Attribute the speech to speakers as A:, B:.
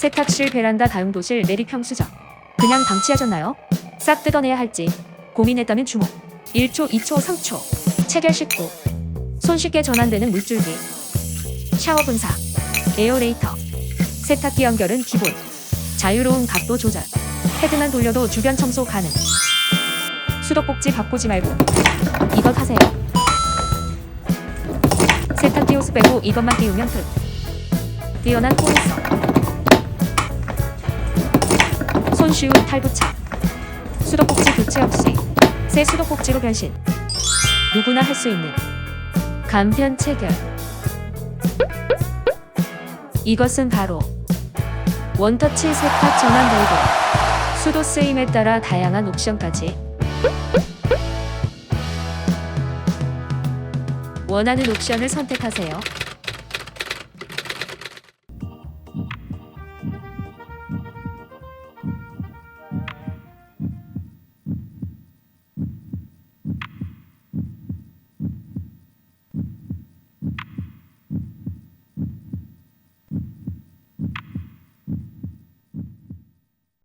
A: 세탁실, 베란다, 다용도실, 내리평 수전. 그냥 방치하셨나요? 싹 뜯어내야 할지 고민했다면 주목. 1초, 2초, 3초. 체결 식구. 손쉽게 전환되는 물줄기. 샤워 분사. 에어레이터. 세탁기 연결은 기본. 자유로운 각도 조절. 헤드만 돌려도 주변 청소 가능. 수도꼭지 바꾸지 말고 이것 하세요. 세탁기 호스 빼고 이것만 띄우면 끝. 뛰어난 호흡성. 손쉬운 탈부착. 수도꼭지 교체 없이 새 수도꼭지로 변신. 누구나 할 수 있는 간편 체결. 이것은 바로 원터치 세탁 전환 밸브. 수도 쓰임에 따라 다양한 옵션까지. 원하는 옵션을 선택하세요.